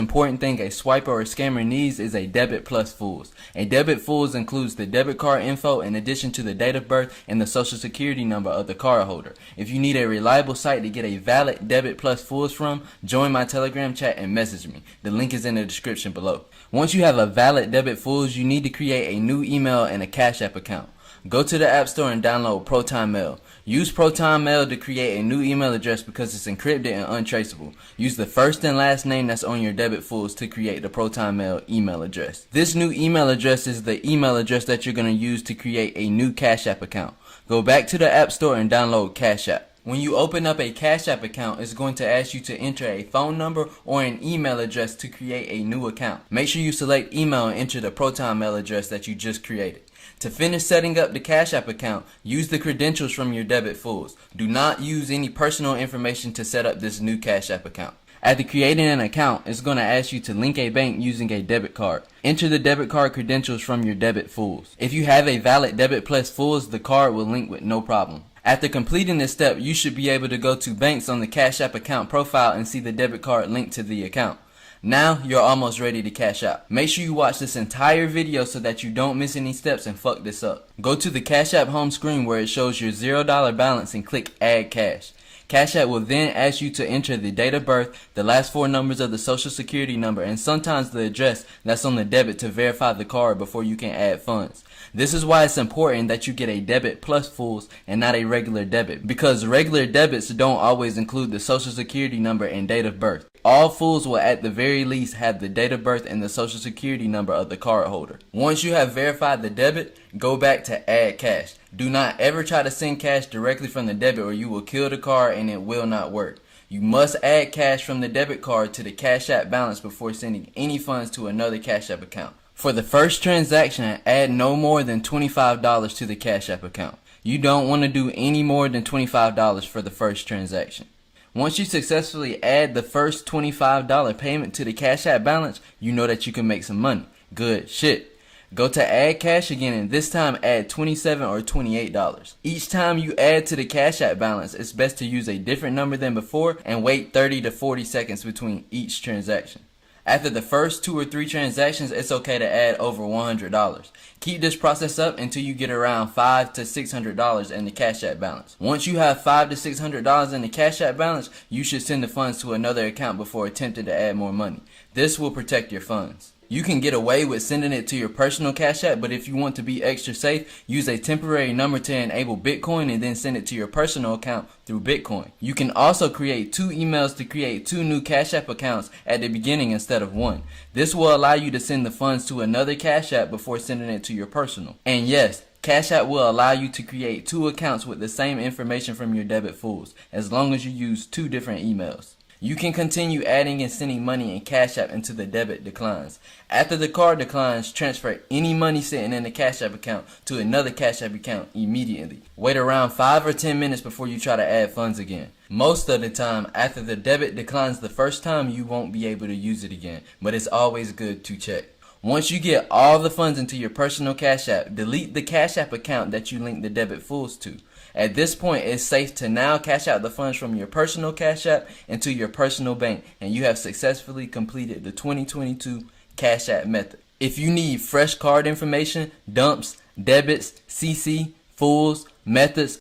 Important thing a swiper or scammer needs is a debit plus fools. A debit fools includes the debit card info in addition to the date of birth and the social security number of the cardholder. If you need a reliable site to get a valid debit plus fools from, join my Telegram chat and message me. The link is in the description below. Once you have a valid debit fools, you need to create a new email and a CashApp account. Go to the App Store and download Proton Mail. Use Proton Mail to create a new email address because it's encrypted and untraceable. Use the first and last name that's on your debit fools to create the Proton Mail email address. This new email address is the email address that you're going to use to create a new CashApp account. Go back to the App Store and download CashApp. When you open up a CashApp account, it's going to ask you to enter a phone number or an email address to create a new account. Make sure you select email and enter the Proton Mail address that you just created. To finish setting up the CashApp account, use the credentials from your debit fools. Do not use any personal information to set up this new CashApp account. After creating an account, it's going to ask you to link a bank using a debit card. Enter the debit card credentials from your debit fools. If you have a valid debit plus fools, the card will link with no problem. After completing this step, you should be able to go to banks on the CashApp account profile and see the debit card linked to the account. Now you're almost ready to cash out. Make sure you watch this entire video so that you don't miss any steps and fuck this up. Go to the CashApp home screen where it shows your $0 balance and click Add Cash. CashApp will then ask you to enter the date of birth, the last 4 numbers of the social security number, and sometimes the address that's on the debit to verify the card before you can add funds. This is why it's important that you get a debit plus fools and not a regular debit, because regular debits don't always include the social security number and date of birth. All fools will at the very least have the date of birth and the social security number of the cardholder. Once you have verified the debit, go back to Add Cash. Do not ever try to send cash directly from the debit or you will kill the card and it will not work. You must add cash from the debit card to the CashApp balance before sending any funds to another CashApp account. For the first transaction, add no more than $25 to the CashApp account. You don't want to do any more than $25 for the first transaction. Once you successfully add the first $25 payment to the CashApp balance, you know that you can make some money. Good shit. Go to Add Cash again and this time add $27 or $28. Each time you add to the CashApp balance, it's best to use a different number than before and wait 30 to 40 seconds between each transaction. After the first 2 or 3 transactions, it's okay to add over $100. Keep this process up until you get around $500 to $600 in the CashApp balance. Once you have $500 to $600 in the CashApp balance, you should send the funds to another account before attempting to add more money. This will protect your funds. You can get away with sending it to your personal CashApp, but if you want to be extra safe, use a temporary number to enable Bitcoin and then send it to your personal account through Bitcoin. You can also create 2 emails to create 2 new CashApp accounts at the beginning instead of 1. This will allow you to send the funds to another CashApp before sending it to your personal. And yes, CashApp will allow you to create 2 accounts with the same information from your debit fools, as long as you use 2 different emails. You can continue adding and sending money in CashApp until the debit declines. After the card declines, transfer any money sitting in the CashApp account to another CashApp account immediately. Wait around 5 or 10 minutes before you try to add funds again. Most of the time, after the debit declines the first time, you won't be able to use it again, but it's always good to check. Once you get all the funds into your personal CashApp, delete the CashApp account that you linked the debit fools to. At this point, it's safe to now cash out the funds from your personal CashApp into your personal bank, and you have successfully completed the 2022 CashApp method. If you need fresh card information, dumps, debits, CC, fools, methods,